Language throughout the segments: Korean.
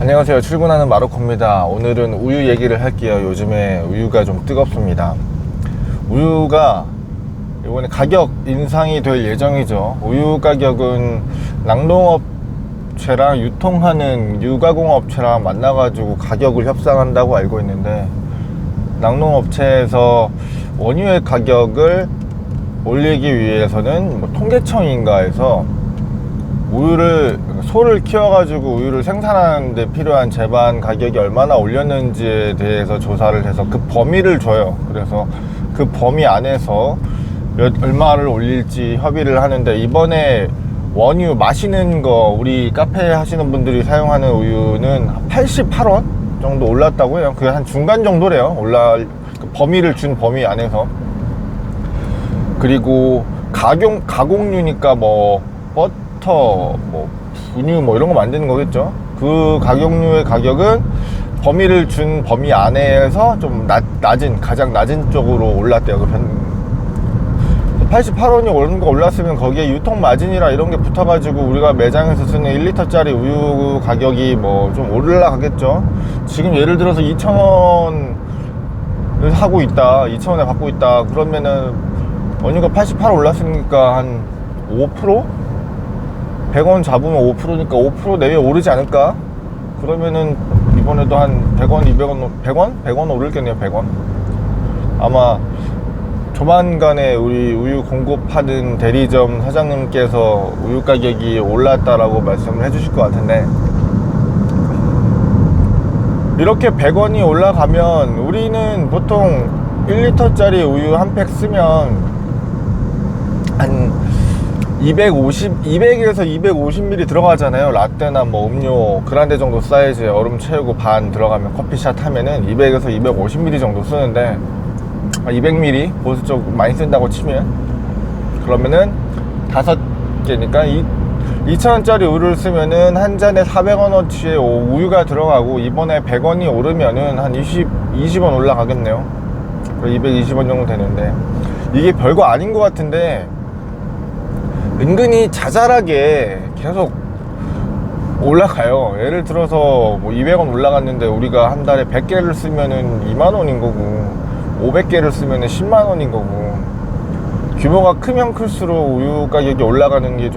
안녕하세요. 출근하는 마르코입니다. 오늘은 우유 얘기를 할게요. 요즘에 우유가 좀 뜨겁습니다. 우유가 이번에 가격 인상이 될 예정이죠. 우유 가격은 낙농업체랑 유통하는 유가공업체랑 만나가지고 가격을 협상한다고 알고 있는데, 낙농업체에서 원유의 가격을 올리기 위해서는 통계청인가에서 소를 키워가지고 우유를 생산하는 데 필요한 제반 가격이 얼마나 올렸는지에 대해서 조사를 해서 그 범위를 줘요. 그래서 그 범위 안에서 얼마를 올릴지 협의를 하는데, 이번에 원유 마시는 거 우리 카페 하시는 분들이 사용하는 우유는 88원 정도 올랐다고 해요. 그게 한 중간 정도래요. 그 범위를 준 범위 안에서. 그리고 가공유니까 버터, 분유 이런 거 만드는 거겠죠. 그 가격류의 가격은 범위를 준 범위 안에서 좀 가장 낮은 쪽으로 올랐대요. 88원이 올랐으면 거기에 유통 마진이라 이런 게 붙어가지고 우리가 매장에서 쓰는 1리터짜리 우유 가격이 좀 올라가겠죠. 지금 예를 들어서 2,000원을 하고 있다, 2,000원에 받고 있다, 그러면은 원유가 88원 올랐으니까 한 5%? 100원 잡으면 5%니까 5% 내외 오르지 않을까? 그러면은 이번에도 한 100원, 200원, 100원? 100원 오르겠네요. 100원. 아마 조만간에 우리 우유 공급하는 대리점 사장님께서 우유 가격이 올랐다라고 말씀을 해주실 것 같은데, 이렇게 100원이 올라가면 우리는 보통 1리터짜리 우유 한 팩 쓰면 한 200에서 250ml 들어가잖아요. 라떼나 음료 그란데 정도 사이즈에 얼음 채우고 반 들어가면 커피샷 하면은 200에서 250ml 정도 쓰는데, 200ml 보수 쪽 많이 쓴다고 치면, 그러면은 5개니까 2,000원짜리 우유를 쓰면은 한 잔에 400원어치의 우유가 들어가고, 이번에 100원이 오르면은 한 20원 올라가겠네요. 220원 정도 되는데, 이게 별거 아닌 것 같은데 은근히 자잘하게 계속 올라가요. 예를 들어서 200원 올라갔는데 우리가 한 달에 100개를 쓰면은 2만원인 거고, 500개를 쓰면은 10만원인 거고, 규모가 크면 클수록 우유 가격이 올라가는 게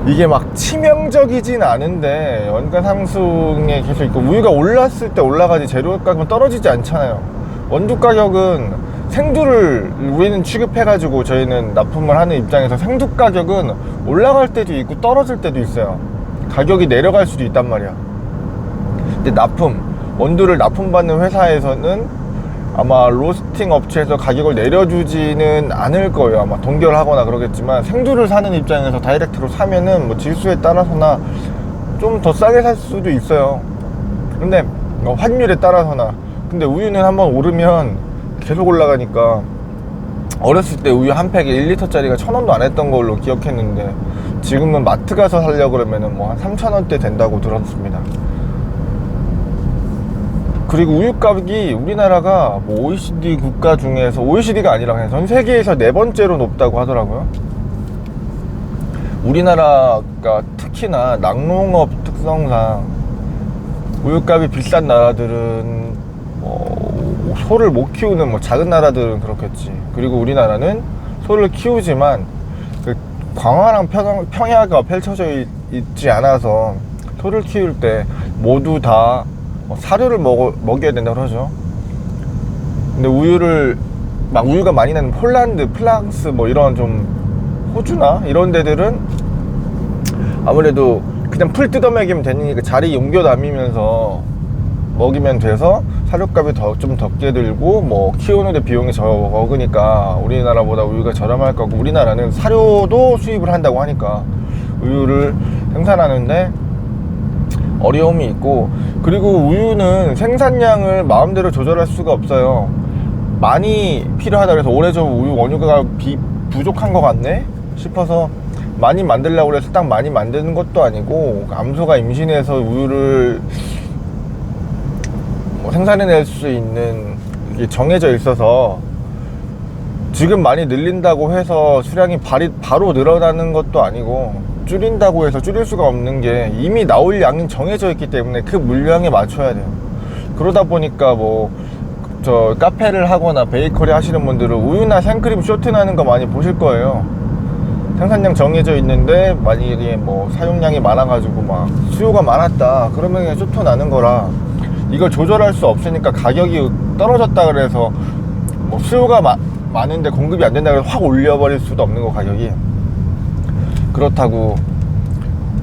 이게 치명적이진 않은데 연간 상승에 계속 있고, 우유가 올랐을 때 올라가지 재료 가격은 떨어지지 않잖아요. 원두 가격은 생두를 우리는 취급해가지고 저희는 납품을 하는 입장에서 생두 가격은 올라갈 때도 있고 떨어질 때도 있어요. 가격이 내려갈 수도 있단 말이야. 근데 원두를 납품받는 회사에서는 아마 로스팅 업체에서 가격을 내려주지는 않을 거예요. 아마 동결하거나 그러겠지만, 생두를 사는 입장에서 다이렉트로 사면은 지수에 따라서나 좀 더 싸게 살 수도 있어요. 근데 환율에 따라서나. 근데 우유는 한번 오르면 계속 올라가니까, 어렸을 때 우유 한 팩에 1리터짜리가 1,000원도 안 했던 걸로 기억했는데, 지금은 마트 가서 살려고 그러면은 한 3,000원대 된다고 들었습니다. 그리고 우유 가격이 우리나라가 OECD 국가 중에서, OECD가 아니라 그냥 전 세계에서 4번째로 높다고 하더라고요. 우리나라가 특히나 낙농업 특성상 우유값이 비싼 나라들은 소를 못 키우는 작은 나라들은 그렇겠지. 그리고 우리나라는 소를 키우지만 그 광활한 평야가 펼쳐져 있지 않아서 소를 키울 때 모두 다 사료를 먹여야 된다고 그러죠. 근데 우유가 많이 나는 폴란드, 프랑스 이런 호주나 이런 데들은 아무래도 그냥 풀 뜯어 먹이면 되니까 자리 옮겨 다니면서 먹이면 돼서 사료값이 좀 적게 들고 키우는데 비용이 적으니까 우리나라보다 우유가 저렴할 거고, 우리나라는 사료도 수입을 한다고 하니까 우유를 생산하는데 어려움이 있고, 그리고 우유는 생산량을 마음대로 조절할 수가 없어요. 많이 필요하다 그래서 올해 좀 우유 원유가 부족한 것 같네 싶어서 많이 만들려고 해서 딱 많이 만드는 것도 아니고, 암소가 임신해서 우유를 생산해낼 수 있는 게 정해져 있어서, 지금 많이 늘린다고 해서 수량이 바로 늘어나는 것도 아니고, 줄인다고 해서 줄일 수가 없는 게 이미 나올 양이 정해져 있기 때문에 그 물량에 맞춰야 돼요. 그러다 보니까 뭐 저 카페를 하거나 베이커리 하시는 분들은 우유나 생크림 쇼트나는 거 많이 보실 거예요. 생산량 정해져 있는데 만약에 뭐 사용량이 많아가지고 막 수요가 많았다 그러면 그냥 쇼트 나는 거라, 이걸 조절할 수 없으니까 가격이 떨어졌다 그래서 뭐 수요가 많은데 공급이 안 된다 그래서 확 올려버릴 수도 없는 거, 가격이. 그렇다고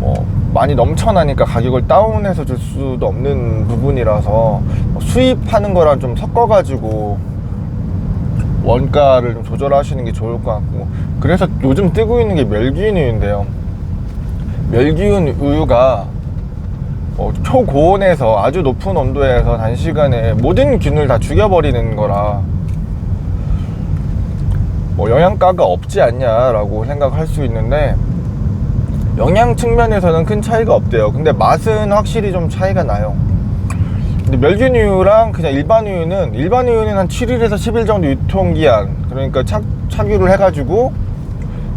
뭐 많이 넘쳐나니까 가격을 다운해서 줄 수도 없는 부분이라서 수입하는 거랑 좀 섞어가지고 원가를 좀 조절하시는 게 좋을 것 같고, 그래서 요즘 뜨고 있는 게 멸균 우유인데요. 멸균 우유가 초고온에서 아주 높은 온도에서 단시간에 모든 균을 다 죽여버리는 거라 뭐 영양가가 없지 않냐라고 생각할 수 있는데, 영양 측면에서는 큰 차이가 없대요. 근데 맛은 확실히 좀 차이가 나요. 근데 멸균 우유랑 그냥 일반 우유는 한 7일에서 10일 정도 유통기한, 그러니까 착유를 해가지고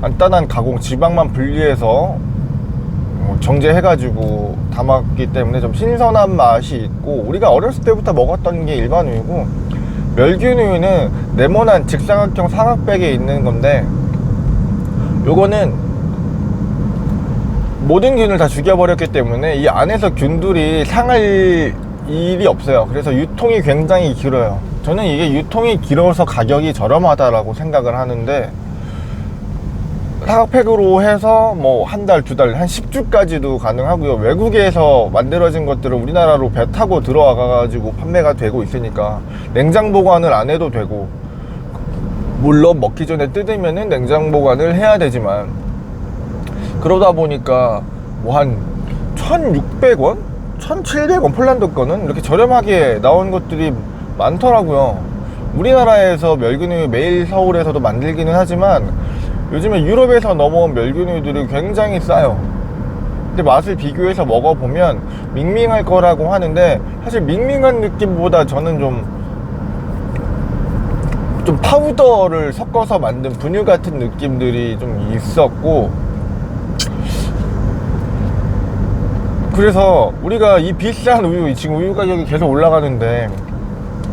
간단한 가공, 지방만 분리해서 정제해가지고 담았기 때문에 좀 신선한 맛이 있고, 우리가 어렸을 때부터 먹었던 게 일반 우유고, 멸균 우유는 네모난 직사각형 사각백에 있는 건데, 요거는 모든 균을 다 죽여버렸기 때문에 이 안에서 균들이 상할 일이 없어요. 그래서 유통이 굉장히 길어요. 저는 이게 유통이 길어서 가격이 저렴하다라고 생각을 하는데, 사각팩으로 해서 뭐 한 달, 두 달, 한 10주까지도 가능하고요. 외국에서 만들어진 것들은 우리나라로 배 타고 들어와 가지고 판매가 되고 있으니까 냉장 보관을 안 해도 되고, 물론 먹기 전에 뜯으면은 냉장 보관을 해야 되지만, 그러다 보니까 뭐 한 1,600원? 1,700원, 폴란드 거는 이렇게 저렴하게 나온 것들이 많더라고요. 우리나라에서 멸균우유 매일 서울에서도 만들기는 하지만 요즘에 유럽에서 넘어온 멸균우유들이 굉장히 싸요. 근데 맛을 비교해서 먹어보면 밍밍할 거라고 하는데, 사실 밍밍한 느낌보다 저는 좀 파우더를 섞어서 만든 분유 같은 느낌들이 좀 있었고, 그래서 우리가 이 비싼 우유, 지금 우유 가격이 계속 올라가는데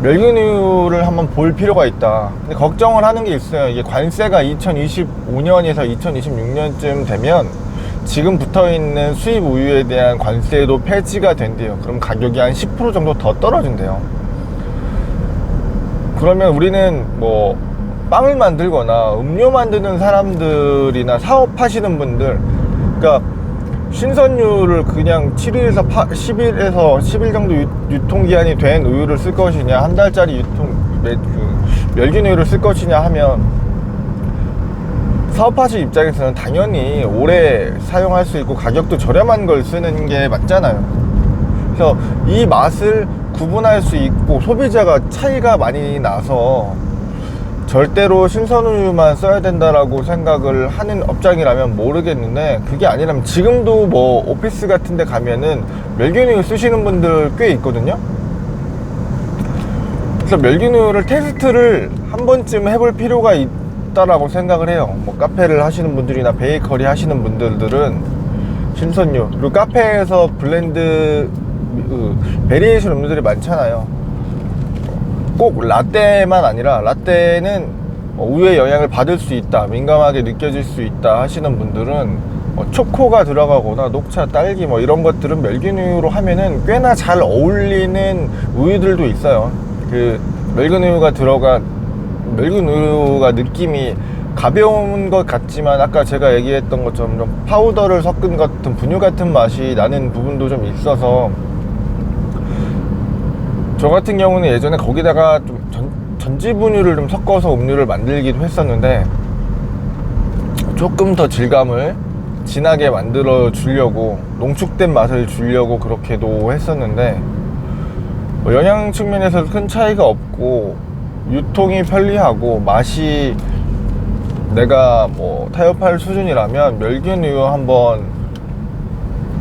멸균 우유를 한번 볼 필요가 있다. 근데 걱정을 하는 게 있어요. 이게 관세가 2025년에서 2026년쯤 되면 지금 붙어있는 수입 우유에 대한 관세도 폐지가 된대요. 그럼 가격이 한 10% 정도 더 떨어진대요. 그러면 우리는 뭐 빵을 만들거나 음료 만드는 사람들이나 사업하시는 분들, 그러니까 신선유를 그냥 7일에서 10일에서 10일 정도 유통기한이 된 우유를 쓸 것이냐, 한 달짜리 멸균 우유를 쓸 것이냐 하면, 사업하실 입장에서는 당연히 오래 사용할 수 있고 가격도 저렴한 걸 쓰는 게 맞잖아요. 그래서 이 맛을 구분할 수 있고 소비자가 차이가 많이 나서 절대로 신선우유만 써야 된다라고 생각을 하는 업장이라면 모르겠는데, 그게 아니라면 지금도 뭐 오피스 같은 데 가면은 멸균우유 쓰시는 분들 꽤 있거든요. 그래서 멸균우유를 테스트를 한 번쯤 해볼 필요가 있다라고 생각을 해요. 뭐 카페를 하시는 분들이나 베이커리 하시는 분들은 신선유, 그리고 카페에서 블렌드 베리에이션 음료들이 많잖아요. 꼭 라떼만 아니라, 라떼는 우유의 영향을 받을 수 있다, 민감하게 느껴질 수 있다 하시는 분들은 초코가 들어가거나 녹차, 딸기 뭐 이런 것들은 멸균우유로 하면은 꽤나 잘 어울리는 우유들도 있어요. 그 멸균우유가 느낌이 가벼운 것 같지만 아까 제가 얘기했던 것처럼 좀 파우더를 섞은 같은 분유 같은 맛이 나는 부분도 좀 있어서, 저 같은 경우는 예전에 거기다가 좀 전지분유를 좀 섞어서 음료를 만들기도 했었는데, 조금 더 질감을 진하게 만들어 주려고, 농축된 맛을 주려고 그렇게도 했었는데, 영양 측면에서 큰 차이가 없고 유통이 편리하고 맛이 내가 뭐 타협할 수준이라면 멸균우유 한번,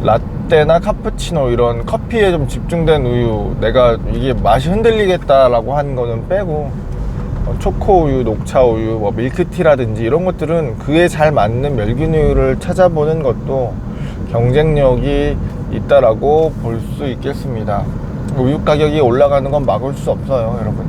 라떼나 카푸치노 이런 커피에 좀 집중된 우유, 내가 이게 맛이 흔들리겠다라고 하는 거는 빼고 초코우유, 녹차우유, 뭐 밀크티라든지 이런 것들은 그에 잘 맞는 멸균우유를 찾아보는 것도 경쟁력이 있다라고 볼 수 있겠습니다. 우유 가격이 올라가는 건 막을 수 없어요, 여러분.